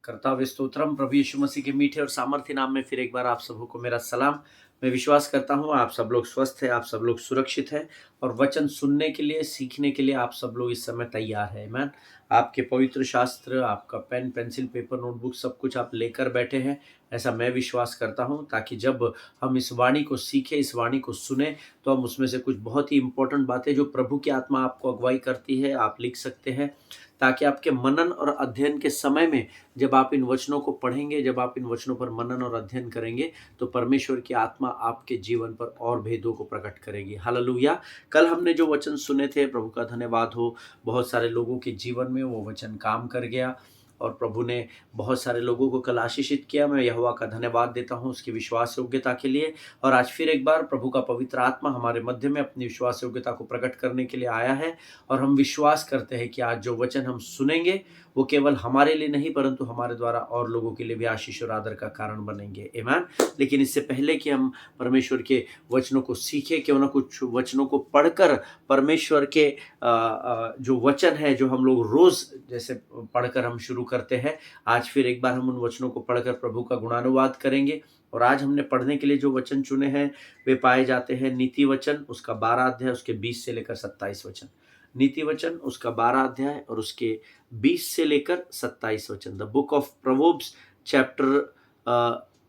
कर्ताव्य स्तोत्रम प्रभु यीशु मसीह के मीठे और सामर्थ्य नाम में फिर एक बार आप सबों को मेरा सलाम। मैं विश्वास करता हूँ आप सब लोग स्वस्थ हैं, आप सब लोग सुरक्षित हैं और वचन सुनने के लिए, सीखने के लिए आप सब लोग इस समय तैयार हैं। मैन आपके पवित्र शास्त्र, आपका पेन पेंसिल पेपर नोटबुक सब कुछ आप लेकर बैठे हैं, ऐसा मैं विश्वास करता हूँ, ताकि जब हम इस वाणी को सीखें, इस वाणी को सुने, तो हम उसमें से कुछ बहुत ही इंपॉर्टेंट बातें जो प्रभु की आत्मा आपको अगुवाई करती है आप लिख सकते हैं, ताकि आपके मनन और अध्ययन के समय में जब आप इन वचनों को पढ़ेंगे, जब आप इन वचनों पर मनन और अध्ययन करेंगे, तो परमेश्वर की आत्मा आपके जीवन पर और भेदों को प्रकट करेगी। हालेलुया। कल हमने जो वचन सुने थे, प्रभु का धन्यवाद हो, बहुत सारे लोगों के जीवन में वो वचन काम कर गया और प्रभु ने बहुत सारे लोगों को कल आशीषित किया। मैं यहोवा का धन्यवाद देता हूँ उसकी विश्वास योग्यता के लिए। और आज फिर एक बार प्रभु का पवित्र आत्मा हमारे मध्य में अपनी विश्वास योग्यता को प्रकट करने के लिए आया है, और हम विश्वास करते हैं कि आज जो वचन हम सुनेंगे वो केवल हमारे लिए नहीं, परंतु हमारे द्वारा और लोगों के लिए भी आशीष और आदर का कारण बनेंगे। आमीन। लेकिन इससे पहले कि हम परमेश्वर के वचनों को सीखें, क्यों ना कुछ वचनों को पढ़कर परमेश्वर के जो वचन है, जो हम लोग रोज जैसे पढ़कर हम शुरू करते हैं, आज फिर एक बार हम उन वचनों को पढ़कर प्रभु का गुणानुवाद करेंगे। और आज हमने पढ़ने के लिए जो वचन चुने हैं वे पाए जाते हैं नीति वचन उसका 12 अध्याय उसके 20 से लेकर 27 वचन। नीति वचन उसका 12 अध्याय और उसके 20 से लेकर 27 वचन। The book of Proverbs chapter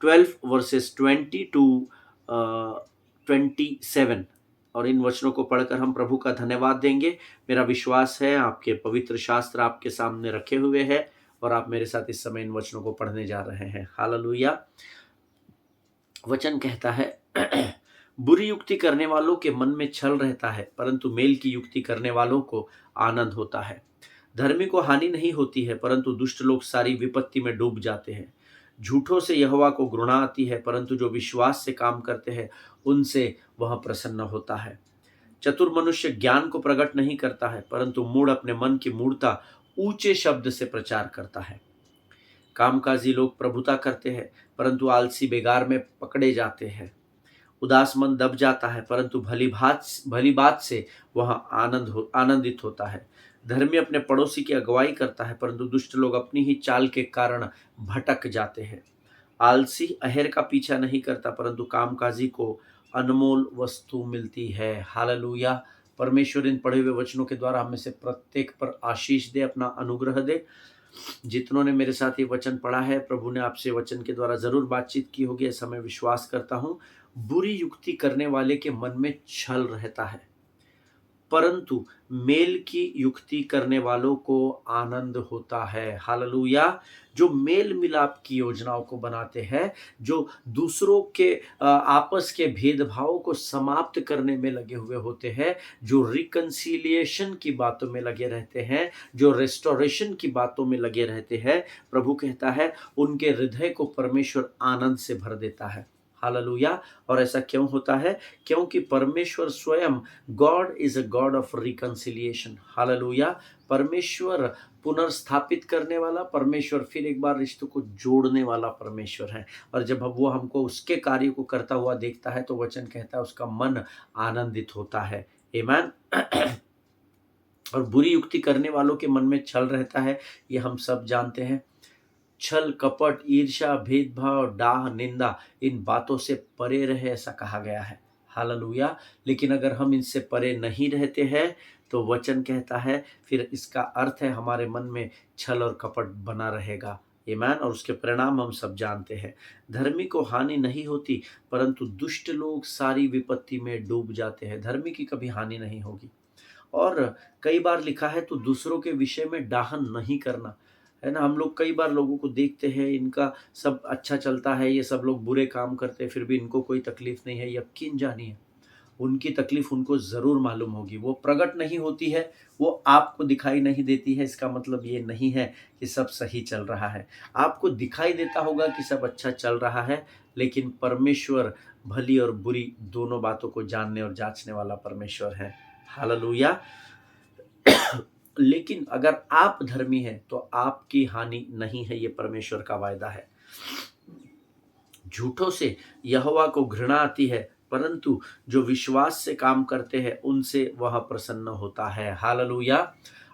12 verses 20 to 27। और इन वचनों को पढ़कर हम प्रभु का धन्यवाद देंगे। मेरा विश्वास है आपके पवित्र शास्त्र आपके सामने रखे हुए हैं और आप मेरे साथ इस समय इन वचनों को पढ़ने जा रहे हैं। हालेलुया। वचन कहता है बुरी युक्ति करने वालों के मन में छल रहता है, परंतु मेल की युक्ति करने वालों को आनंद होता है। धर्मी को हानि नहीं होती है, परंतु दुष्ट लोग सारी विपत्ति में डूब जाते हैं। झूठों से यहोवा को घृणा आती है, परंतु जो विश्वास से काम करते हैं उनसे वह प्रसन्न होता है। चतुर मनुष्य ज्ञान को प्रकट नहीं करता है, परंतु मूढ़ अपने मन की मूढ़ता ऊंचे शब्द से प्रचार करता है। कामकाजी लोग प्रभुता करते हैं, परंतु आलसी बेगार में पकड़े जाते हैं। उदास मन दब जाता है, परंतु भली बात से वह आनंदित होता है। धर्मी अपने पड़ोसी की अगुवाई करता है, परंतु दुष्ट लोग अपनी ही चाल के कारण भटक जाते हैं। आलसी अहेर का पीछा नहीं करता, परंतु कामकाजी को अनमोल वस्तु मिलती है। हालेलुया। परमेश्वर इन पढ़े हुए वचनों के द्वारा हमें से प्रत्येक पर आशीष दे, अपना अनुग्रह दे। जितनों ने मेरे साथ ये वचन पढ़ा है, प्रभु ने आपसे वचन के द्वारा जरूर बातचीत की होगी, ऐसा मैं विश्वास करता हूँ। बुरी युक्ति करने वाले के मन में छल रहता है, परंतु मेल की युक्ति करने वालों को आनंद होता है। हालेलुया। जो मेल मिलाप की योजनाओं को बनाते हैं, जो दूसरों के आपस के भेदभाव को समाप्त करने में लगे हुए होते हैं, जो रिकंसिलिएशन की बातों में लगे रहते हैं, जो रेस्टोरेशन की बातों में लगे रहते हैं, प्रभु कहता है उनके हृदय को परमेश्वर आनंद से भर देता है। हालेलुया। और ऐसा क्यों होता है? क्योंकि परमेश्वर स्वयं God is a God of reconciliation. Hallelujah. परमेश्वर पुनर्स्थापित करने वाला परमेश्वर, फिर एक बार रिश्तों को जोड़ने वाला परमेश्वर है। और जब वो हमको उसके कार्य को करता हुआ देखता है, तो वचन कहता है उसका मन आनंदित होता है। आमीन। और बुरी युक्ति करने वालों के मन में छल रहता है, ये हम सब जानते हैं। छल कपट ईर्ष्या भेदभाव डाह निंदा, इन बातों से परे रहे, ऐसा कहा गया है। हालेलुया। लेकिन अगर हम इनसे परे नहीं रहते हैं, तो वचन कहता है फिर इसका अर्थ है हमारे मन में छल और कपट बना रहेगा। आमीन। और उसके परिणाम हम सब जानते हैं। धर्मी को हानि नहीं होती, परंतु दुष्ट लोग सारी विपत्ति में डूब जाते हैं। धर्मी की कभी हानि नहीं होगी। और कई बार लिखा है तो दूसरों के विषय में डाहन नहीं करना, है ना। हम लोग कई बार लोगों को देखते हैं, इनका सब अच्छा चलता है, ये सब लोग बुरे काम करते हैं, फिर भी इनको कोई तकलीफ नहीं है। यकीन जानिए उनकी तकलीफ उनको जरूर मालूम होगी। वो प्रकट नहीं होती है, वो आपको दिखाई नहीं देती है। इसका मतलब ये नहीं है कि सब सही चल रहा है। आपको दिखाई देता होगा कि सब अच्छा चल रहा है, लेकिन परमेश्वर भली और बुरी दोनों बातों को जानने और जांचने वाला परमेश्वर है। हालेलुया। लेकिन अगर आप धर्मी हैं तो आपकी हानि नहीं है, ये परमेश्वर का वायदा है। झूठों से यहोवा को घृणा आती है, परंतु जो विश्वास से काम करते हैं उनसे वह प्रसन्न होता है। हालेलुया।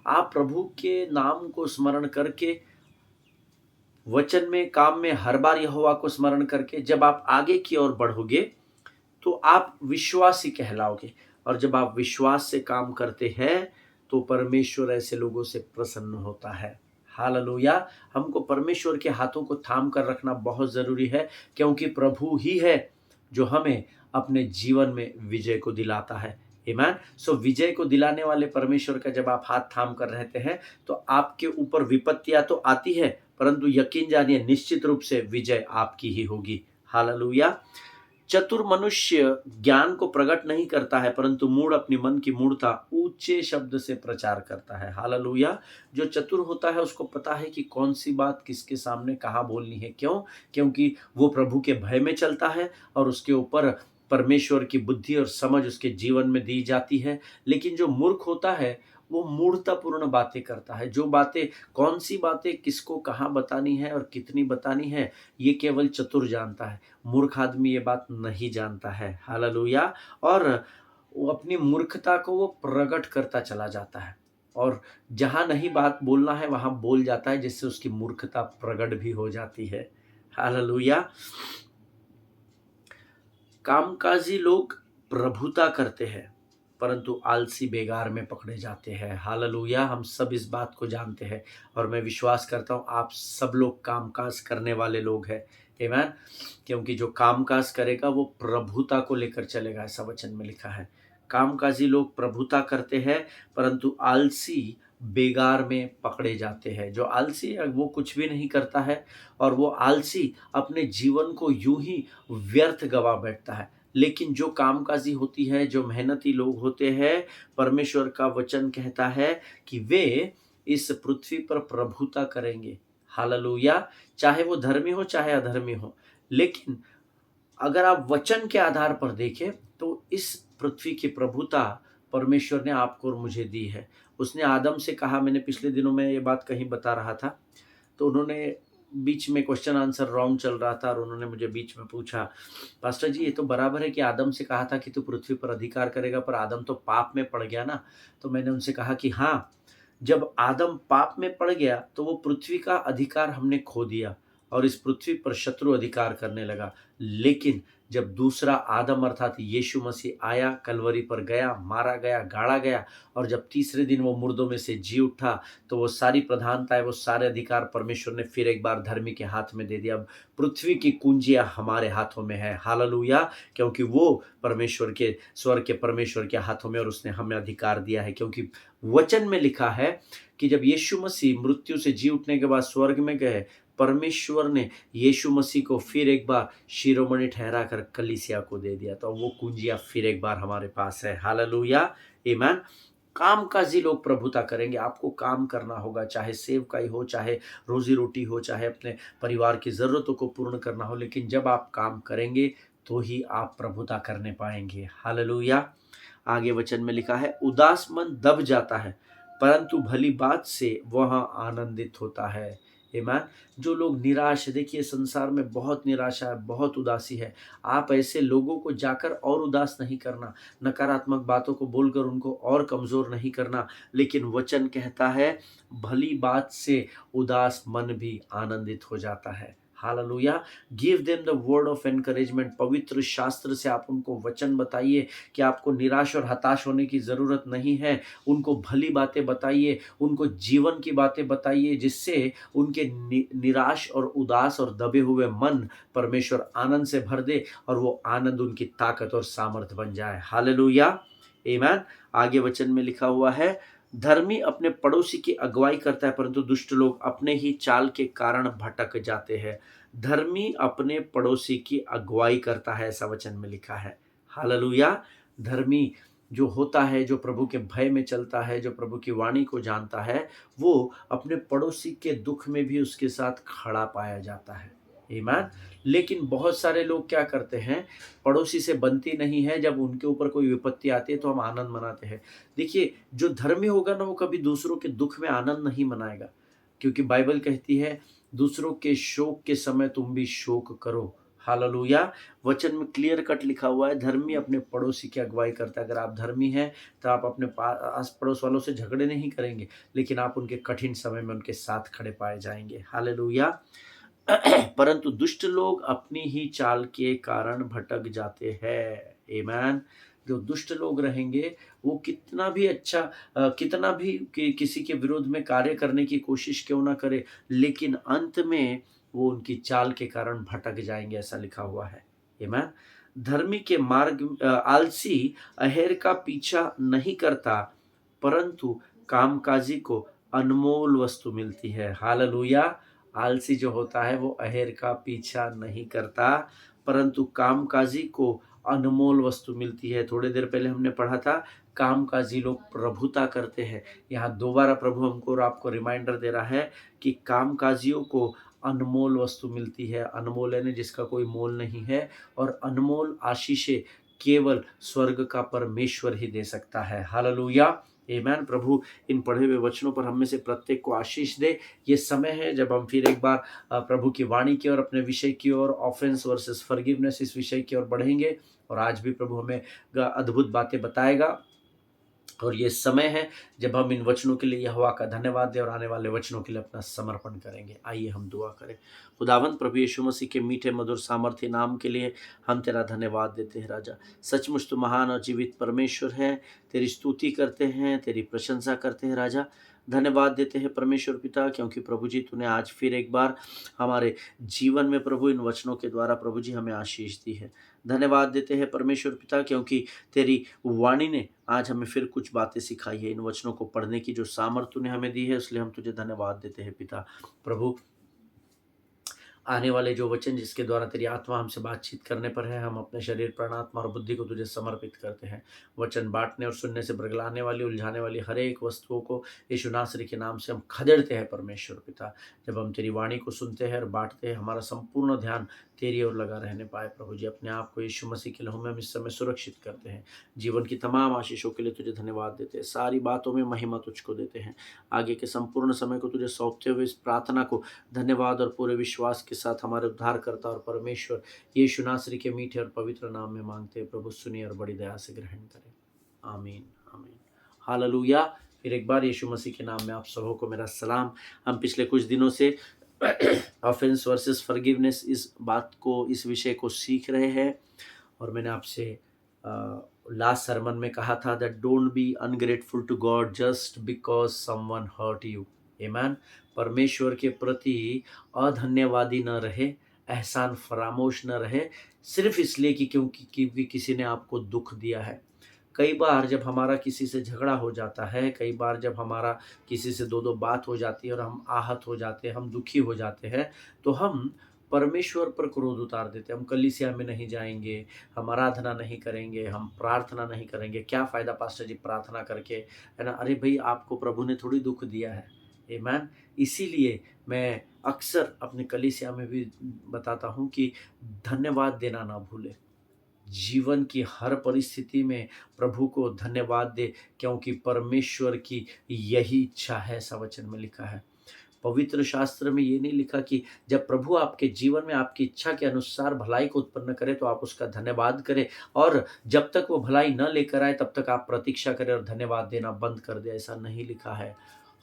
आप प्रभु के नाम को स्मरण करके वचन में, काम में हर बार यहोवा को स्मरण करके जब आप आगे की ओर बढ़ोगे तो आप विश्वासी कहलाओगे। और जब आप विश्वास से काम करते हैं तो परमेश्वर ऐसे लोगों से प्रसन्न होता है। हालेलुया। हमको परमेश्वर के हाथों को थाम कर रखना बहुत जरूरी है, क्योंकि प्रभु ही है जो हमें अपने जीवन में विजय को दिलाता है। आमीन। सो विजय को दिलाने वाले परमेश्वर का जब आप हाथ थाम कर रहते हैं तो आपके ऊपर विपत्तियां तो आती है, परंतु यकीन जानिए निश्चित रूप से विजय आपकी ही होगी। हालेलुया। चतुर मनुष्य ज्ञान को प्रकट नहीं करता है, परंतु मूढ़ अपनी मन की मूढ़ता ऊंचे शब्द से प्रचार करता है। हालेलुया। जो चतुर होता है उसको पता है कि कौन सी बात किसके सामने कहाँ बोलनी है। क्यों? क्योंकि वो प्रभु के भय में चलता है और उसके ऊपर परमेश्वर की बुद्धि और समझ उसके जीवन में दी जाती है। लेकिन जो मूर्ख होता है वो मूढ़तापूर्ण बातें करता है। जो बातें, कौन सी बातें किसको कहाँ बतानी है और कितनी बतानी है, ये केवल चतुर जानता है। मूर्ख आदमी ये बात नहीं जानता है। हालेलुया। और वो अपनी मूर्खता को वो प्रकट करता चला जाता है, और जहां नहीं बात बोलना है वहां बोल जाता है, जिससे उसकी मूर्खता प्रकट भी हो जाती है। हालेलुया। कामकाजी लोग प्रभुता करते हैं, परंतु आलसी बेगार में पकड़े जाते हैं। हालेलुया। हम सब इस बात को जानते हैं, और मैं विश्वास करता हूँ आप सब लोग कामकाज करने वाले लोग हैं। आमीन। क्योंकि जो कामकाज करेगा वो प्रभुता को लेकर चलेगा, ऐसा वचन में लिखा है। कामकाजी लोग प्रभुता करते हैं, परंतु आलसी बेगार में पकड़े जाते हैं। जो आलसी है वो कुछ भी नहीं करता है, और वो आलसी अपने जीवन को यूं ही व्यर्थ गवा बैठता है। लेकिन जो कामकाजी होती है, जो मेहनती लोग होते हैं, परमेश्वर का वचन कहता है कि वे इस पृथ्वी पर प्रभुता करेंगे। हालेलुया। चाहे वो धर्मी हो चाहे अधर्मी हो, लेकिन अगर आप वचन के आधार पर देखें तो इस पृथ्वी की प्रभुता परमेश्वर ने आपको और मुझे दी है। उसने आदम से कहा, मैंने पिछले दिनों में ये बात कहीं बता रहा था, तो उन्होंने बीच में क्वेश्चन आंसर राउंड चल रहा था और उन्होंने मुझे बीच में पूछा, पास्टर जी ये तो बराबर है कि आदम से कहा था कि तू पृथ्वी पर अधिकार करेगा, पर आदम तो पाप में पड़ गया ना। तो मैंने उनसे कहा कि हाँ, जब आदम पाप में पड़ गया तो वो पृथ्वी का अधिकार हमने खो दिया और इस पृथ्वी पर शत्रु अधिकार करने लगा। लेकिन जब दूसरा आदम अर्थात यीशु मसीह आया, कलवरी पर गया, मारा गया, गाड़ा गया, और जब तीसरे दिन वो मुर्दों में से जी उठा, तो वो सारी प्रधानताएं, वो सारे अधिकार परमेश्वर ने फिर एक बार धर्मी के हाथ में दे दिया। अब पृथ्वी की कुंजियां हमारे हाथों में है। हालेलुया। क्योंकि वो परमेश्वर के, स्वर्ग के परमेश्वर के हाथों में, और उसने हमें अधिकार दिया है। क्योंकि वचन में लिखा है कि जब यीशु मसीह मृत्यु से जी उठने के बाद स्वर्ग में गए, परमेश्वर ने यीशु मसीह को फिर एक बार शिरोमणि ठहरा कर कलीसिया को दे दिया। तो वो कुंजियां फिर एक बार हमारे पास है। हालेलुया। आमीन। कामकाजी लोग प्रभुता करेंगे। आपको काम करना होगा, चाहे सेवकाई हो, चाहे रोजी रोटी हो, चाहे अपने परिवार की जरूरतों को पूर्ण करना हो, लेकिन जब आप काम करेंगे तो ही आप प्रभुता करने पाएंगे। हालेलुया। आगे वचन में लिखा है, उदास मन दब जाता है, परंतु भली बात से वह आनंदित होता है। आमीन। जो लोग निराश है, देखिए संसार में बहुत निराशा है, बहुत उदासी है। आप ऐसे लोगों को जाकर और उदास नहीं करना, नकारात्मक बातों को बोलकर उनको और कमजोर नहीं करना, लेकिन वचन कहता है भली बात से उदास मन भी आनंदित हो जाता है। Hallelujah. Give them the word of encouragement. पवित्र शास्त्र से आप उनको वचन बताइए कि आपको निराश और हताश होने की जरूरत नहीं है। उनको भली बातें बताइए, उनको जीवन की बातें बताइए, जिससे उनके निराश और उदास और दबे हुए मन परमेश्वर आनंद से भर दे और वो आनंद उनकी ताकत और सामर्थ बन जाए। हालेलुया। आमीन। आगे वचन में लिखा हुआ है, धर्मी अपने पड़ोसी की अगुवाई करता है, परंतु दुष्ट लोग अपने ही चाल के कारण भटक जाते हैं। धर्मी अपने पड़ोसी की अगुवाई करता है, ऐसा वचन में लिखा है। हालेलुया। धर्मी जो होता है, जो प्रभु के भय में चलता है, जो प्रभु की वाणी को जानता है, वो अपने पड़ोसी के दुख में भी उसके साथ खड़ा पाया जाता है। ईमान। लेकिन बहुत सारे लोग क्या करते हैं, पड़ोसी से बनती नहीं है, जब उनके ऊपर कोई विपत्ति आती है तो हम आनंद मनाते हैं। देखिए, जो धर्मी होगा ना वो कभी दूसरों के दुख में आनंद नहीं मनाएगा, क्योंकि बाइबल कहती है दूसरों के शोक के समय तुम भी शोक करो। हालेलुया। वचन में क्लियर कट लिखा हुआ है, धर्मी अपने पड़ोसी की अगुवाई करता है। अगर आप धर्मी हैं तो आप अपने आस पड़ोस वालों से झगड़े नहीं करेंगे, लेकिन आप उनके कठिन समय में उनके साथ खड़े पाए जाएंगे। हालेलुया। परंतु दुष्ट लोग अपनी ही चाल के कारण भटक जाते हैं। आमेन। जो दुष्ट लोग रहेंगे वो कितना भी अच्छा कितना भी किसी के विरोध में कार्य करने की कोशिश क्यों ना करे, लेकिन अंत में वो उनकी चाल के कारण भटक जाएंगे, ऐसा लिखा हुआ है। आमेन। धर्मी के मार्ग आलसी अहेर का पीछा नहीं करता, परंतु कामकाजी को अनमोल वस्तु मिलती है। हालेलुया। आलसी जो होता है वो अहेर का पीछा नहीं करता, परंतु कामकाजी को अनमोल वस्तु मिलती है। थोड़ी देर पहले हमने पढ़ा था, कामकाजी लोग प्रभुता करते हैं। यहाँ दोबारा प्रभु हमको और आपको रिमाइंडर दे रहा है कि कामकाजियों को अनमोल वस्तु मिलती है। अनमोल यानी जिसका कोई मोल नहीं है, और अनमोल आशीषें केवल स्वर्ग का परमेश्वर ही दे सकता है। हालेलुया। आमेन। प्रभु इन पढ़े हुए वचनों पर हम में से प्रत्येक को आशीष दे। ये समय है जब हम फिर एक बार प्रभु की वाणी की ओर, अपने विषय की ओर, ऑफेंस वर्सेस फॉरगिवनेस, इस विषय की ओर बढ़ेंगे। और आज भी प्रभु हमें अद्भुत बातें बताएगा। और ये समय है जब हम इन वचनों के लिए यहोवा का धन्यवाद दें और आने वाले वचनों के लिए अपना समर्पण करेंगे। आइए हम दुआ करें। खुदावंद प्रभु यीशु मसीह के मीठे मधुर सामर्थ्य नाम के लिए हम तेरा धन्यवाद देते हैं। राजा, सचमुच तू महान और जीवित परमेश्वर है। तेरी स्तुति करते हैं, तेरी प्रशंसा करते हैं। राजा, धन्यवाद देते हैं परमेश्वर पिता, क्योंकि प्रभु जी तूने आज फिर एक बार हमारे जीवन में प्रभु इन वचनों के द्वारा प्रभु जी हमें आशीष दी है। धन्यवाद देते हैं परमेश्वर पिता, क्योंकि तेरी वाणी ने आज हमें फिर कुछ बातें सिखाई है। इन वचनों को पढ़ने की जो सामर्थ्य तूने हमें दी है, इसलिए हम तुझे धन्यवाद देते हैं पिता। प्रभु, आने वाले जो वचन जिसके द्वारा तेरी आत्मा हमसे बातचीत करने पर है, हम अपने शरीर, प्राण, आत्मा और बुद्धि को तुझे समर्पित करते हैं। वचन बांटने और सुनने से बरगलाने वाली, उलझाने वाली हर एक वस्तुओं को यीशु नासरी के नाम से हम खदेड़ते हैं परमेश्वर पिता। जब हम तेरी वाणी को सुनते हैं और बांटते हैं, हमारा संपूर्ण ध्यान तेरी ओर लगा रहने पाए। प्रभु जी, अपने आप को यीशु मसीह के लहू में हम इस समय सुरक्षित करते हैं। जीवन की तमाम आशीषों के लिए तुझे धन्यवाद देते हैं। सारी बातों में महिमा तुझको देते हैं। आगे के संपूर्ण समय को तुझे सौंपते हुए इस प्रार्थना को धन्यवाद और पूरे विश्वास के साथ हमारे उद्धारकर्ता और परमेश्वर यीशु नासरी के मीठे और पवित्र नाम में मांगते हैं। प्रभु सुनिए और बड़ी दया से ग्रहण करें। आमीन, आमीन। हालेलुया। फिर एक बार यीशु मसीह के नाम में आप सबों को मेरा सलाम। हम पिछले कुछ दिनों से ऑफेंस वर्सेस फॉरगिवनेस, इस बात को, इस विषय को सीख रहे हैं। और मैंने आपसे लास्ट सरमन में कहा था that don't be ungrateful to God just because someone hurt you. आमीन। परमेश्वर के प्रति अधन्यवादी न रहे, एहसान फरामोश न रहे, सिर्फ इसलिए कि क्योंकि किसी ने आपको दुख दिया है। कई बार जब हमारा किसी से झगड़ा हो जाता है, कई बार जब हमारा किसी से दो दो बात हो जाती है और हम आहत हो जाते हैं, हम दुखी हो जाते हैं, तो हम परमेश्वर पर क्रोध उतार देते हैं। हम कलीसिया में नहीं जाएंगे, हम आराधना नहीं करेंगे, हम प्रार्थना नहीं करेंगे। क्या फ़ायदा पास्टर जी प्रार्थना करके, है ना? अरे भाई, आपको प्रभु ने थोड़ी दुख दिया है। आमीन। इसीलिए मैं अक्सर अपने कलीसिया में भी बताता हूँ कि धन्यवाद देना ना भूलें। जीवन की हर परिस्थिति में प्रभु को धन्यवाद दे, क्योंकि परमेश्वर की यही इच्छा है। ऐसा वचन में लिखा है। पवित्र शास्त्र में ये नहीं लिखा कि जब प्रभु आपके जीवन में आपकी इच्छा के अनुसार भलाई को उत्पन्न करे तो आप उसका धन्यवाद करें, और जब तक वो भलाई न लेकर आए तब तक आप प्रतीक्षा करें और धन्यवाद देना बंद कर दे। ऐसा नहीं लिखा है।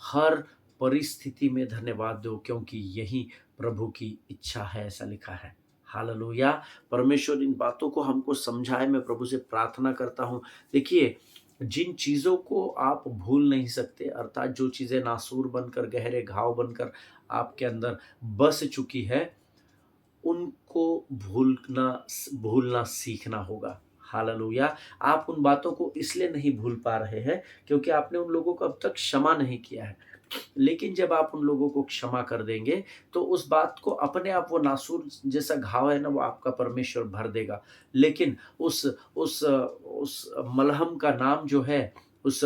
हर परिस्थिति में धन्यवाद दो, क्योंकि यही प्रभु की इच्छा है। ऐसा लिखा है। हालेलुया। परमेश्वर इन बातों को हमको समझाए। मैं प्रभु से प्रार्थना करता हूँ। देखिए, जिन चीज़ों को आप भूल नहीं सकते, अर्थात जो चीज़ें नासूर बनकर, गहरे घाव बनकर आपके अंदर बस चुकी है, उनको भूलना सीखना होगा। हालेलुया। आप उन बातों को इसलिए नहीं भूल पा रहे हैं क्योंकि आपने उन लोगों को अब तक क्षमा नहीं किया है। लेकिन जब आप उन लोगों को क्षमा कर देंगे तो उस बात को अपने आप, वो नासूर जैसा घाव है ना, वो आपका परमेश्वर भर देगा। लेकिन उस मलहम का नाम जो है, उस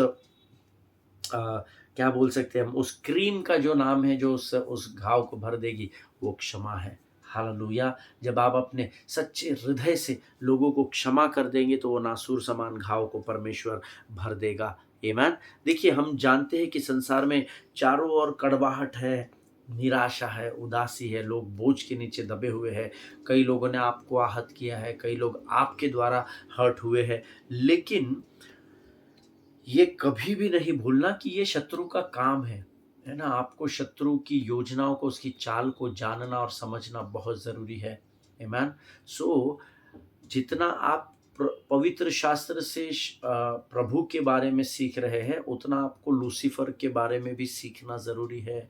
क्या बोल सकते हैं हम, उस क्रीम का जो नाम है जो उस घाव को भर देगी, वो क्षमा है। हालेलुया। जब आप अपने सच्चे हृदय से लोगों को क्षमा कर देंगे तो वो नासूर समान घाव को परमेश्वर भर देगा। आमीन। देखिए, हम जानते हैं कि संसार में चारों ओर कड़वाहट है, निराशा है, उदासी है, लोग बोझ के नीचे दबे हुए हैं। कई लोगों ने आपको आहत किया है, कई लोग आपके द्वारा हर्ट हुए हैं। लेकिन ये कभी भी नहीं भूलना कि ये शत्रु का काम है। है ना? आपको शत्रु की योजनाओं को, उसकी चाल को जानना और समझना बहुत ज़रूरी है। आमेन। सो जितना आप पवित्र शास्त्र से प्रभु के बारे में सीख रहे हैं, उतना आपको लूसीफर के बारे में भी सीखना ज़रूरी है।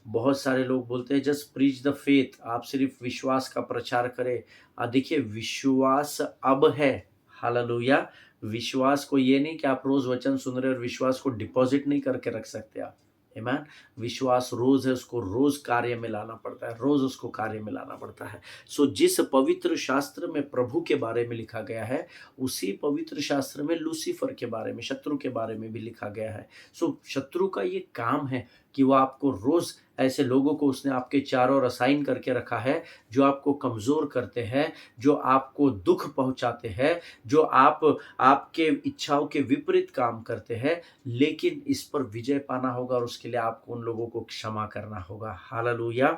बहुत सारे लोग बोलते हैं जस्ट प्रीच द फेथ, आप सिर्फ विश्वास का प्रचार करें। देखिए, विश्वास अब है। हालेलुया। विश्वास को ये नहीं कि आप रोज वचन सुन रहे और विश्वास को डिपॉजिट नहीं करके रख सकते आप। आमीन। विश्वास रोज है, उसको रोज कार्य में लाना पड़ता है, रोज उसको कार्य में लाना पड़ता है। सो जिस पवित्र शास्त्र में प्रभु के बारे में लिखा गया है, उसी पवित्र शास्त्र में लूसीफर के बारे में, शत्रु के बारे में भी लिखा गया है। सो शत्रु का ये काम है कि वो आपको रोज ऐसे लोगों को उसने आपके चारों ओर असाइन करके रखा है जो आपको कमजोर करते हैं, जो आपको दुख पहुंचाते हैं, जो आपके इच्छाओं के विपरीत काम करते हैं। लेकिन इस पर विजय पाना होगा और उसके लिए आपको उन लोगों को क्षमा करना होगा। हालेलुया।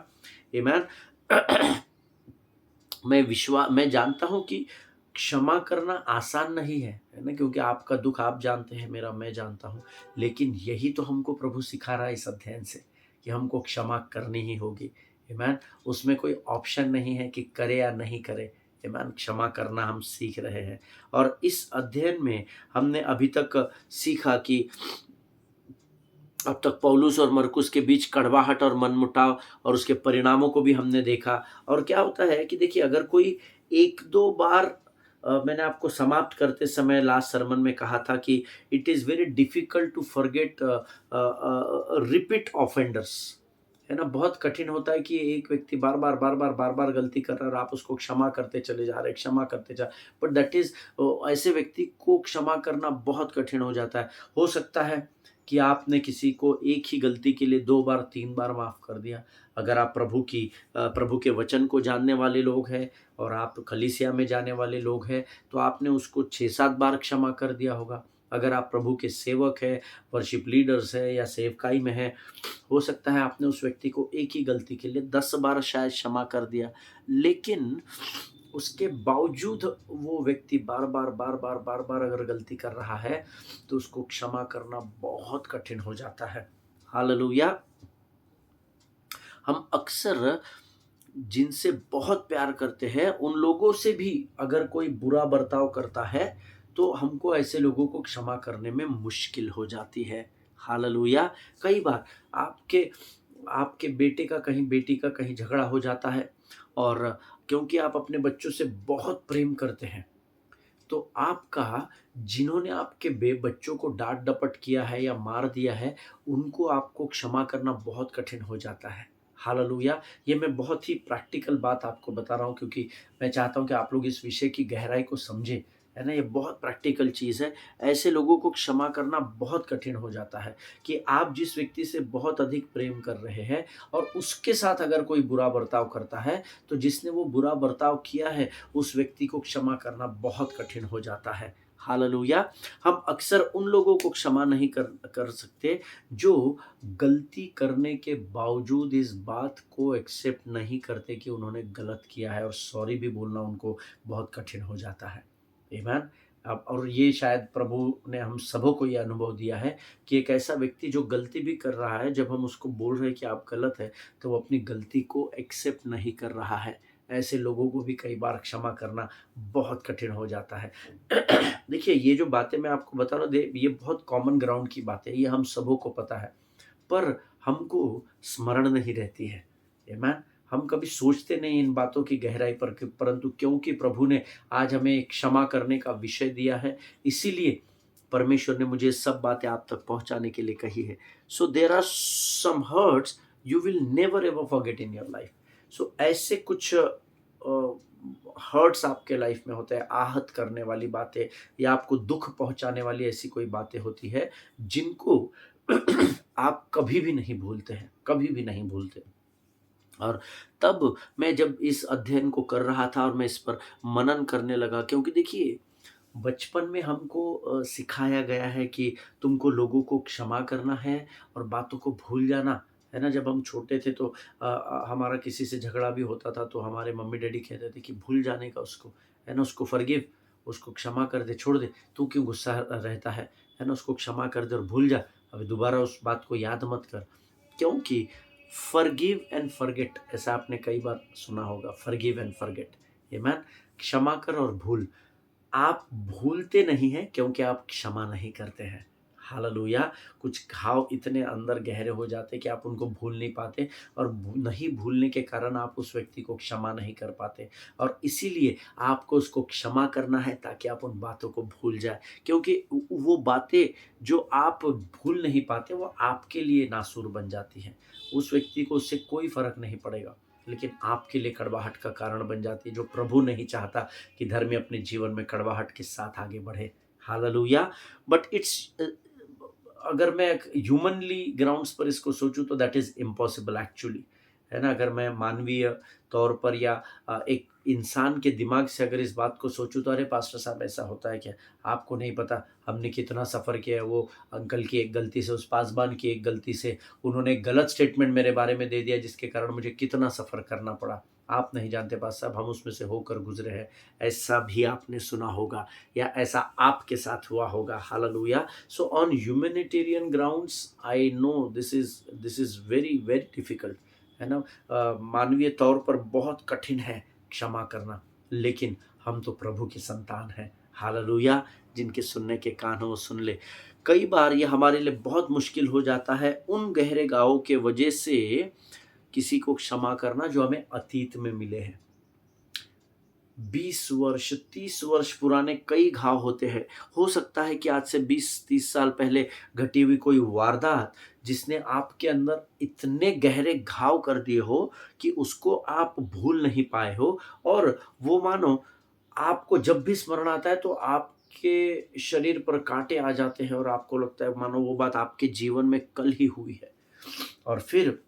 आमीन। मैं जानता हूं कि क्षमा करना आसान नहीं है ना? क्योंकि आपका दुख आप जानते हैं, मेरा मैं जानता हूं। लेकिन यही तो हमको प्रभु सिखा रहा है इस अध्ययन से, कि हमको क्षमा करनी ही होगी। आमीन। उसमें कोई ऑप्शन नहीं है कि करे या नहीं करे। आमीन। क्षमा करना हम सीख रहे हैं। और इस अध्ययन में हमने अभी तक सीखा कि अब तक पौलुस और मरकुस के बीच कड़वाहट और मनमुटाव और उसके परिणामों को भी हमने देखा। और क्या होता है कि देखिए, अगर कोई एक दो बार मैंने आपको समाप्त करते समय लास्ट सरमन में कहा था कि it is very difficult to forget repeat offenders. है ना? बहुत कठिन होता है कि एक व्यक्ति बार-बार गलती कर रहा है और आप उसको क्षमा करते चले जा रहे हैं, क्षमा करते जा, बट दैट इज़ ऐसे व्यक्ति को क्षमा करना बहुत कठिन हो जाता है। हो सकता है कि आपने किसी को एक ही गलती के लिए 2 बार, 3 बार माफ़ कर दिया। अगर आप प्रभु के वचन को जानने वाले लोग हैं और आप कलीसिया में जाने वाले लोग हैं, तो आपने उसको 6-7 बार क्षमा कर दिया होगा। अगर आप प्रभु के सेवक हैं, वर्शिप लीडर्स हैं या सेवकाई में हैं, हो सकता है आपने उस व्यक्ति को एक ही गलती के लिए 10 बार शायद क्षमा कर दिया। लेकिन उसके बावजूद वो व्यक्ति बार-बार अगर गलती कर रहा है, तो उसको क्षमा करना बहुत कठिन हो जाता है। हालेलुया! हम अक्सर जिनसे बहुत प्यार करते हैं, उन लोगों से भी अगर कोई बुरा बर्ताव करता है, तो हमको ऐसे लोगों को क्षमा करने में मुश्किल हो जाती है। हालेलुया! कई बार आपके आपके बेटे का कहीं, बेटी का कहीं झगड़ा हो जाता है, और क्योंकि आप अपने बच्चों से बहुत प्रेम करते हैं, तो आपका जिन्होंने आपके बच्चों को डाँट-डपट किया है या मार दिया है, उनको आपको क्षमा करना बहुत कठिन हो जाता है। हालेलुया! ये मैं बहुत ही प्रैक्टिकल बात आपको बता रहा हूँ, क्योंकि मैं चाहता हूँ कि आप लोग इस विषय की गहराई को समझें, है ना? ये बहुत प्रैक्टिकल चीज़ है। ऐसे लोगों को क्षमा करना बहुत कठिन हो जाता है कि आप जिस व्यक्ति से बहुत अधिक प्रेम कर रहे हैं और उसके साथ अगर कोई बुरा बर्ताव करता है, तो जिसने वो बुरा बर्ताव किया है, उस व्यक्ति को क्षमा करना बहुत कठिन हो जाता है। हालेलुया! हम अक्सर उन लोगों को क्षमा नहीं कर सकते जो गलती करने के बावजूद इस बात को एक्सेप्ट नहीं करते कि उन्होंने गलत किया है, और सॉरी भी बोलना उनको बहुत कठिन हो जाता है। आमीन। अब और ये शायद प्रभु ने हम सबों को ये अनुभव दिया है कि एक ऐसा व्यक्ति जो गलती भी कर रहा है, जब हम उसको बोल रहे हैं कि आप गलत हैं, तो वो अपनी गलती को एक्सेप्ट नहीं कर रहा है। ऐसे लोगों को भी कई बार क्षमा करना बहुत कठिन हो जाता है। देखिए, ये जो बातें मैं आपको बता रहा हूँ, ये बहुत कॉमन ग्राउंड की बातें हैं, ये हम सबों को पता है। पर हमको स्मरण नहीं रहती है। आमीन। हम कभी सोचते नहीं इन बातों की गहराई पर, परंतु क्योंकि प्रभु ने आज हमें क्षमा करने का विषय दिया है, इसीलिए परमेश्वर ने मुझे सब बातें आप तक पहुंचाने के लिए कही है। So there are some hurts you will never ever forget in your life. So ऐसे कुछ हर्ट्स आपके लाइफ में होते हैं, आहत करने वाली बातें या आपको दुख पहुंचाने वाली ऐसी कोई बातें होती है, जिनको आप कभी भी नहीं भूलते हैं, कभी भी नहीं भूलते। और तब मैं जब इस अध्ययन को कर रहा था और मैं इस पर मनन करने लगा, क्योंकि देखिए, बचपन में हमको सिखाया गया है कि तुमको लोगों को क्षमा करना है और बातों को भूल जाना, है ना? जब हम छोटे थे तो हमारा किसी से झगड़ा भी होता था, तो हमारे मम्मी-डैडी कहते थे कि भूल जाने का उसको, है ना? उसको फ़ॉरगिव, उसको क्षमा कर दे, छोड़ दे, तू क्यों गुस्सा रहता है ना? उसको क्षमा कर दे और भूल जा, अभी दोबारा उस बात को याद मत कर। क्योंकि फॉरगिव एंड फॉरगेट, ऐसा आपने कई बार सुना होगा, फॉरगिव एंड फॉरगेट। आमीन। क्षमा कर और भूल। आप भूलते नहीं हैं क्योंकि आप क्षमा नहीं करते हैं। हालेलुया। कुछ घाव इतने अंदर गहरे हो जाते कि आप उनको भूल नहीं पाते, और नहीं भूलने के कारण आप उस व्यक्ति को क्षमा नहीं कर पाते, और इसीलिए आपको उसको क्षमा करना है ताकि आप उन बातों को भूल जाए, क्योंकि वो बातें जो आप भूल नहीं पाते वो आपके लिए नासूर बन जाती हैं। उस व्यक्ति को उससे कोई फर्क नहीं पड़ेगा, लेकिन आपके लिए कड़वाहट का कारण बन जाती है, जो प्रभु नहीं चाहता कि धर्मी अपने जीवन में कड़वाहट के साथ आगे बढ़े। हालेलुया। बट इट्स, अगर मैं ह्यूमनली ग्राउंड्स पर इसको सोचूं तो दैट इज इम्पॉसिबल एक्चुअली, है ना। अगर मैं मानवीय तौर पर या एक इंसान के दिमाग से अगर इस बात को सोचूं तो अरे पास्टर साहब ऐसा होता है क्या, आपको नहीं पता हमने कितना सफ़र किया है। वो अंकल की एक गलती से, उस पासबान की एक गलती से उन्होंने एक गलत स्टेटमेंट मेरे बारे में दे दिया, जिसके कारण मुझे कितना सफ़र करना पड़ा। आप नहीं जानते पास्टर साहब, हम उसमें से होकर गुजरे हैं। ऐसा भी आपने सुना होगा या ऐसा आपके साथ हुआ होगा। Hallelujah. So on humanitarian grounds I know this is very very difficult, है ना। मानवीय तौर पर बहुत कठिन है क्षमा करना, लेकिन हम तो प्रभु की संतान हैं। हालेलुया। जिनके सुनने के कान हो वो सुन ले। कई बार ये हमारे लिए बहुत मुश्किल हो जाता है उन गहरे घावों के वजह से किसी को क्षमा करना जो हमें अतीत में मिले हैं। 20 वर्ष 30 वर्ष पुराने कई घाव होते हैं। हो सकता है कि आज से 20-30 साल पहले घटी हुई कोई वारदात जिसने आपके अंदर इतने गहरे घाव कर दिए हो कि उसको आप भूल नहीं पाए हो, और वो मानो आपको जब भी स्मरण आता है तो आपके शरीर पर कांटे आ जाते हैं, और आपको लगता है मानो वो बात आपके जीवन में कल ही हुई है। और फिर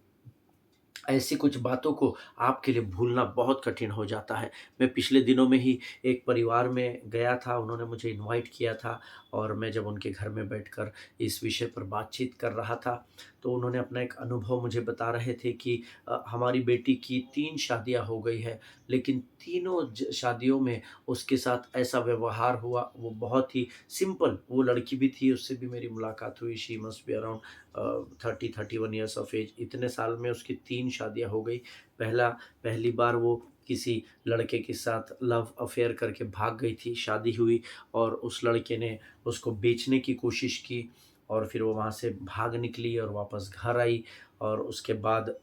ऐसी कुछ बातों को आपके लिए भूलना बहुत कठिन हो जाता है। मैं पिछले दिनों में ही एक परिवार में गया था, उन्होंने मुझे इनवाइट किया था, और मैं जब उनके घर में बैठकर इस विषय पर बातचीत कर रहा था, तो उन्होंने अपना एक अनुभव मुझे बता रहे थे कि हमारी बेटी की 3 शादियाँ हो गई है, लेकिन तीनों शादियों में उसके साथ ऐसा व्यवहार हुआ, वो बहुत ही सिंपल, वो लड़की भी थी, उससे भी मेरी मुलाकात हुई, she must be around 30-31 years of age. इतने साल में उसकी 3 शादियाँ हो गई। पहली बार वो किसी लड़के के साथ लव अफेयर करके भाग गई थी, शादी हुई और उस लड़के ने उसको बेचने की कोशिश की, और फिर वो वहाँ से भाग निकली और वापस घर आई, और उसके बाद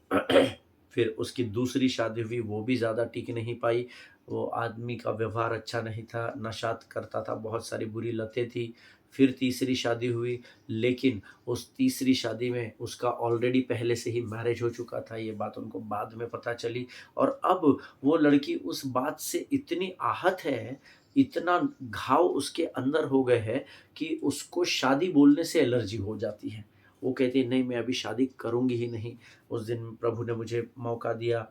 फिर उसकी दूसरी शादी हुई, वो भी ज़्यादा टिक नहीं पाई। वो आदमी का व्यवहार अच्छा नहीं था, नशा करता था, बहुत सारी बुरी लतें थी। फिर तीसरी शादी हुई, लेकिन उस तीसरी शादी में उसका ऑलरेडी पहले से ही मैरिज हो चुका था, ये बात उनको बाद में पता चली। और अब वो लड़की उस बात से इतनी आहत है, इतना घाव उसके अंदर हो गए हैं कि उसको शादी बोलने से एलर्जी हो जाती है। वो कहती है नहीं, मैं अभी शादी करूँगी ही नहीं। उस दिन प्रभु ने मुझे मौका दिया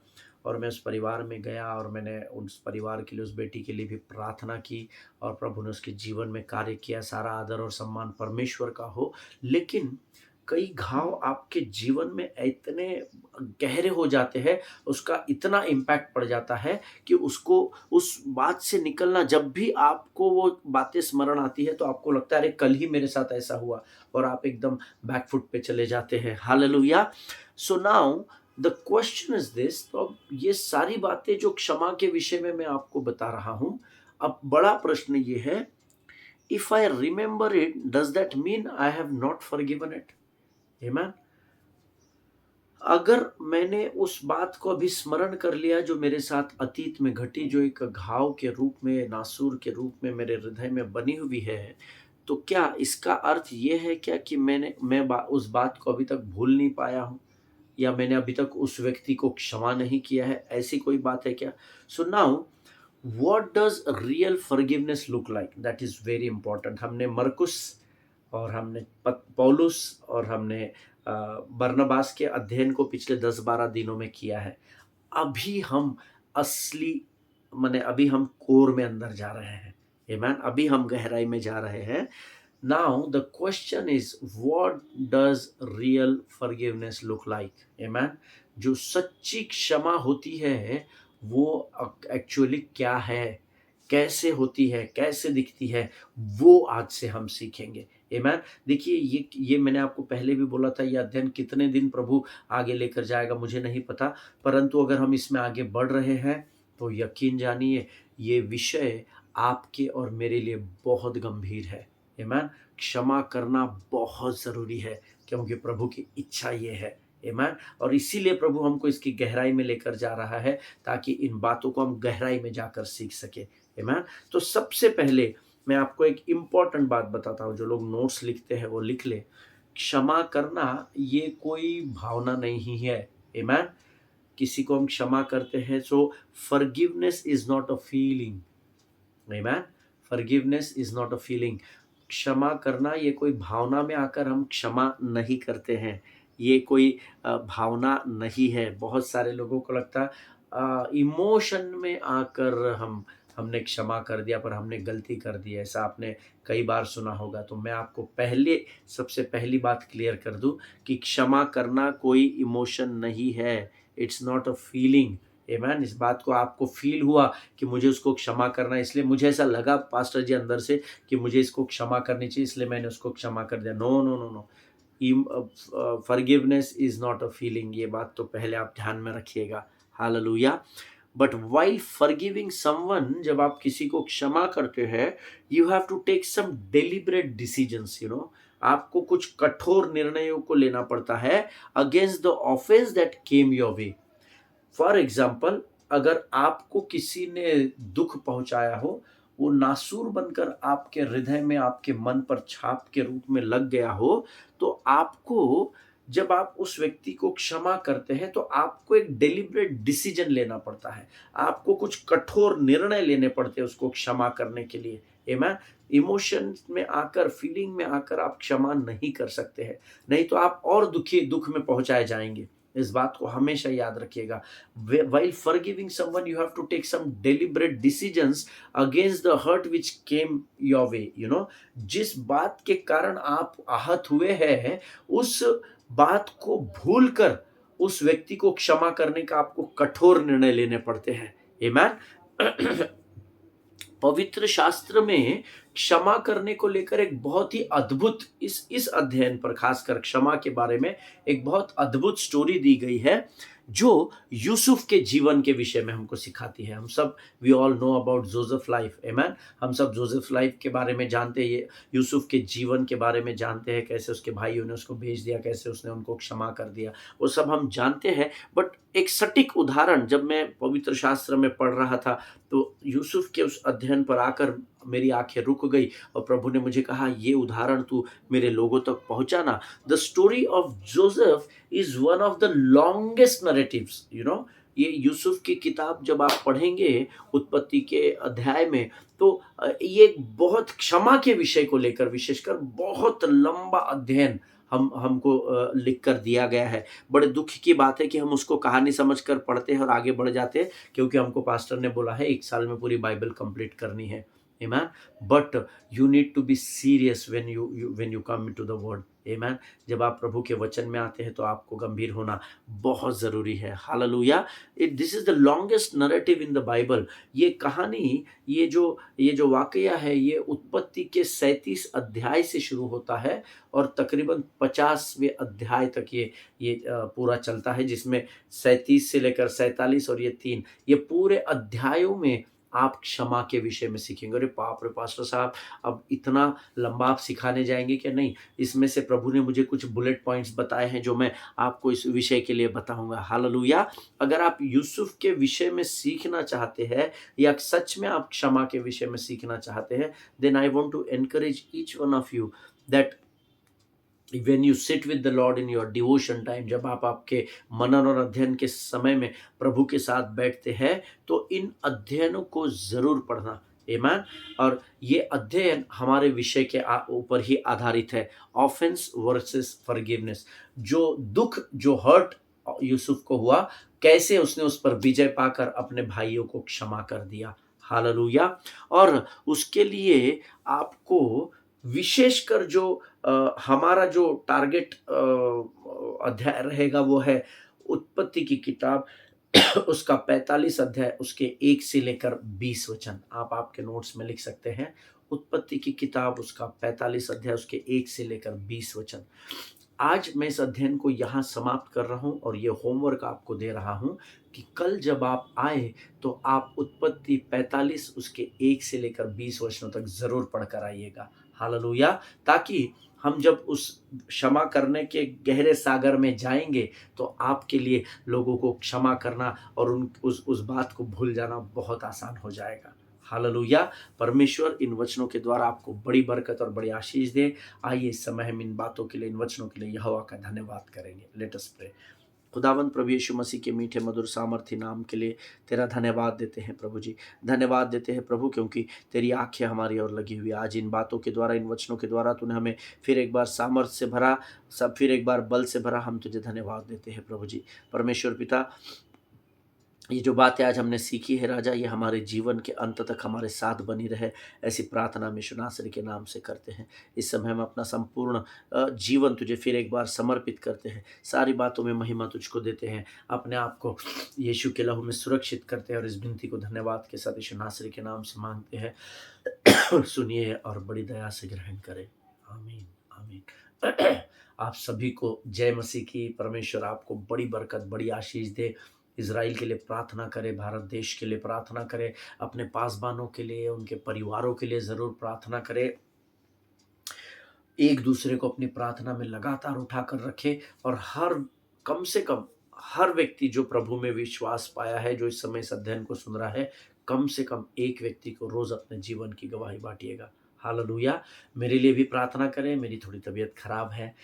और मैं उस परिवार में गया, और मैंने उस परिवार के लिए, उस बेटी के लिए भी प्रार्थना की, और प्रभु ने उसके जीवन में कार्य किया। सारा आदर और सम्मान परमेश्वर का हो। लेकिन कई घाव आपके जीवन में इतने गहरे हो जाते हैं, उसका इतना इम्पैक्ट पड़ जाता है कि उसको, उस बात से निकलना, जब भी आपको वो बातें स्मरण आती है तो आपको लगता है अरे कल ही मेरे साथ ऐसा हुआ, और आप एकदम बैक फुट पे चले जाते हैं। Hallelujah. So now the question is this. तो अब ये सारी बातें जो क्षमा के विषय में मैं आपको बता रहा हूं, अब बड़ा प्रश्न ये है, if I remember it does that mean I have not forgiven it? Amen. अगर मैंने उस बात को अभी स्मरण कर लिया जो मेरे साथ अतीत में घटी, जो एक घाव के रूप में, नासूर के रूप में मेरे हृदय में बनी हुई है, तो क्या इसका अर्थ ये है क्या कि उस बात को अभी तक भूल नहीं पाया हूं, या मैंने अभी तक उस व्यक्ति को क्षमा नहीं किया है? ऐसी कोई बात है क्या? So now what does real forgiveness look like? That is very important. हमने मरकुस और हमने पौलुस और हमने बरनबास के अध्ययन को पिछले 10-12 दिनों में किया है। अभी हम असली, माने अभी हम कोर में अंदर जा रहे हैं। आमेन। अभी हम गहराई में जा रहे हैं। Now the question is what does real forgiveness look like? Amen. जो सच्ची क्षमा होती है वो एक्चुअली क्या है, कैसे होती है, कैसे दिखती है, वो आज से हम सीखेंगे। आमेन। देखिए ये मैंने आपको पहले भी बोला था, ये अध्ययन कितने दिन प्रभु आगे लेकर जाएगा मुझे नहीं पता, परंतु अगर हम इसमें आगे बढ़ रहे हैं तो यकीन जानिए ये विषय आपके और मेरे लिए बहुत गंभीर है। आमेन। क्षमा करना बहुत ज़रूरी है क्योंकि प्रभु की इच्छा ये है। आमेन। और इसीलिए प्रभु हमको इसकी गहराई में लेकर जा रहा है ताकि इन बातों को हम गहराई में जाकर सीख सके। आमेन। तो सबसे पहले मैं आपको एक इम्पॉर्टेंट बात बताता हूँ, जो लोग नोट्स लिखते हैं वो लिख ले। क्षमा करना ये कोई भावना नहीं है। आमेन। किसी को हम क्षमा करते हैं, so forgiveness is not a feeling. Amen. Forgiveness is not a feeling. क्षमा करना ये कोई भावना में आकर हम क्षमा नहीं करते हैं, ये कोई भावना नहीं है। बहुत सारे लोगों को लगता है इमोशन में आकर हमने क्षमा कर दिया, पर हमने गलती कर दी, ऐसा आपने कई बार सुना होगा। तो मैं आपको पहले सबसे पहली बात क्लियर कर दूं कि क्षमा करना कोई इमोशन नहीं है, इट्स नॉट अ फीलिंग। आमेन। इस बात को आपको फील हुआ कि मुझे उसको क्षमा करना है, इसलिए मुझे ऐसा लगा पास्टर जी अंदर से कि मुझे इसको क्षमा करनी चाहिए, इसलिए मैंने उसको क्षमा कर दिया। No no no no, forgiveness is not a feeling. ये बात तो पहले आप ध्यान में रखिएगा। हालेलुया। बट वाइल फॉरगिविंग समवन, जब आप किसी को क्षमा करते हैं, you have to take some deliberate decisions. आपको कुछ कठोर निर्णयों को लेना पड़ता है against the offence that came your way. For example, अगर आपको किसी ने दुख पहुंचाया हो, वो नासूर बनकर आपके हृदय में, आपके मन पर छाप के रूप में लग गया हो, तो आपको, जब आप उस व्यक्ति को क्षमा करते हैं तो आपको एक डेलिब्रेट डिसीजन लेना पड़ता है। आपको कुछ कठोर निर्णय लेने पड़ते हैं उसको क्षमा करने के लिए। आमेन। इमोशन में आकर, फीलिंग में आकर आप क्षमा नहीं कर सकते हैं, नहीं तो आप और दुख में पहुंचाए जाएंगे। इस बात को हमेशा याद रखिएगा। While forgiving someone, you have to take some deliberate decisions against the hurt which came your way. जिस बात के कारण आप आहत हुए हैं, उस बात को भूलकर उस व्यक्ति को क्षमा करने का आपको कठोर निर्णय लेने पड़ते हैं। आमेन। पवित्र शास्त्र में क्षमा करने को लेकर एक बहुत ही अद्भुत, इस अध्ययन पर खासकर क्षमा के बारे में एक बहुत अद्भुत स्टोरी दी गई है, जो यूसुफ के जीवन के विषय में हमको सिखाती है। हम सब, we all know about Joseph life. Amen. हम सब जोसेफ लाइफ के बारे में जानते हैं, ये यूसुफ के जीवन के बारे में जानते हैं, कैसे उसके भाइयों ने उसको भेज दिया, कैसे उसने उनको क्षमा कर दिया, वो सब हम जानते हैं। बट एक सटीक उदाहरण जब मैं पवित्र शास्त्र में पढ़ रहा था, तो यूसुफ के उस अध्ययन पर आकर मेरी आंखें रुक गई और प्रभु ने मुझे कहा, ये उदाहरण तू मेरे लोगों तक पहुंचाना। The story of Joseph is one of the longest narratives. ये यूसुफ की किताब जब आप पढ़ेंगे उत्पत्ति के अध्याय में, तो ये एक बहुत क्षमा के विषय को लेकर विशेषकर बहुत लंबा अध्ययन हमको लिख कर दिया गया है। बड़े दुख की बात है कि हम उसको कहानी समझकर पढ़ते हैं और आगे बढ़ जाते हैं, क्योंकि हमको पास्टर ने बोला है 1 साल में पूरी बाइबल कंप्लीट करनी है। Amen. But you need to be serious when you come into the word. Amen. जब आप प्रभु के वचन में आते हैं तो आपको गंभीर होना बहुत जरूरी है। Hallelujah. This is the longest narrative in the Bible. ये कहानी, ये जो वाकया है, ये उत्पत्ति के 37 अध्याय से शुरू होता है और तकरीबन 50वें अध्याय तक ये पूरा चलता है, जिसमें 37 से लेकर 47 और ये 3, ये पूरे अध्यायों में आप क्षमा के विषय में सीखेंगे। अरे बाप रे पास्टर साहब, अब इतना लंबा आप सिखाने जाएंगे क्या? नहीं, इसमें से प्रभु ने मुझे कुछ बुलेट पॉइंट्स बताए हैं जो मैं आपको इस विषय के लिए बताऊंगा। हालेलुया। अगर आप यूसुफ के विषय में सीखना चाहते हैं या सच में आप क्षमा के विषय में सीखना चाहते हैं, then I want to encourage each one of you that when you sit with the Lord in your devotion time, जब आप आपके मनन और अध्ययन के समय में प्रभु के साथ बैठते हैं, तो इन अध्ययनों को जरूर पढ़ना। आमेन। और ये अध्ययन हमारे विषय के ऊपर ही आधारित है, ऑफेंस वर्सेस फॉरगिवनेस। जो दुख, जो हर्ट यूसुफ को हुआ, कैसे उसने उस पर विजय पाकर अपने भाइयों को क्षमा कर दिया। हालेलुया। और उसके लिए आपको विशेषकर जो हमारा जो टारगेट अध्याय रहेगा वो है उत्पत्ति की किताब उसका 45 अध्याय, उसके 1 से लेकर 20 वचन। आप आपके नोट्स में लिख सकते हैं। उत्पत्ति की किताब उसका 45 अध्याय उसके 1 से लेकर 20 वचन। आज मैं इस अध्ययन को यहाँ समाप्त कर रहा हूँ और ये होमवर्क आपको दे रहा हूँ कि कल जब आप आए तो आप उत्पत्ति 45 उसके 1 से लेकर 20 वचनों तक ज़रूर पढ़कर आइएगा। हालेलुया! ताकि हम जब उस क्षमा करने के गहरे सागर में जाएँगे तो आपके लिए लोगों को क्षमा करना और उन उस बात को भूल जाना बहुत आसान हो जाएगा। हालेलुया! परमेश्वर इन वचनों के द्वारा आपको बड़ी बरकत और बड़ी आशीष दे। आइए इस समय हम इन बातों के लिए, इन वचनों के लिए यहोवा का धन्यवाद करेंगे। Let us pray. खुदावंद प्रभु यीशु मसीह के मीठे मधुर सामर्थ्य नाम के लिए तेरा धन्यवाद देते हैं प्रभु जी। धन्यवाद देते हैं प्रभु, क्योंकि तेरी आंखें हमारी ओर लगी हुई है। आज इन बातों के द्वारा, इन वचनों के द्वारा तूने हमें फिर एक बार सामर्थ्य से भरा, सब फिर एक बार बल से भरा। हम तुझे धन्यवाद देते हैं प्रभु जी। परमेश्वर पिता, ये जो बातें आज हमने सीखी है राजा, ये हमारे जीवन के अंत तक हमारे साथ बनी रहे, ऐसी प्रार्थना हम यीशु नासरी के नाम से करते हैं। इस समय हम अपना संपूर्ण जीवन तुझे फिर एक बार समर्पित करते हैं। सारी बातों में महिमा तुझको देते हैं। अपने आप को यीशु के लहू में सुरक्षित करते हैं और इस विनती को धन्यवाद के साथ यीशु नासरी के नाम से मांगते हैं। सुनिए और बड़ी दया से ग्रहण करें। आमीन, आमीन। आप सभी को जय मसीह की। परमेश्वर आपको बड़ी बरकत, बड़ी आशीष दे। इज़राइल के लिए प्रार्थना करें, भारत देश के लिए प्रार्थना करें, अपने पासबानों के लिए, उनके परिवारों के लिए ज़रूर प्रार्थना करें। एक दूसरे को अपनी प्रार्थना में लगातार उठाकर रखें और कम से कम हर व्यक्ति जो प्रभु में विश्वास पाया है, जो इस समय इस अध्ययन को सुन रहा है, कम से कम एक व्यक्ति को रोज़ अपने जीवन की गवाही बाँटिएगा। हालेलुया! मेरे लिए भी प्रार्थना करें। मेरी थोड़ी तबीयत खराब है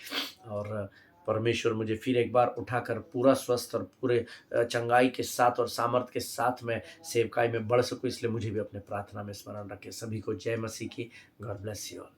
और परमेश्वर मुझे फिर एक बार उठाकर पूरा स्वस्थ और पूरे चंगाई के साथ और सामर्थ के साथ मैं सेवकाई में बढ़ सकूँ, इसलिए मुझे भी अपने प्रार्थना में स्मरण रखें। सभी को जय मसीह की। God bless you all.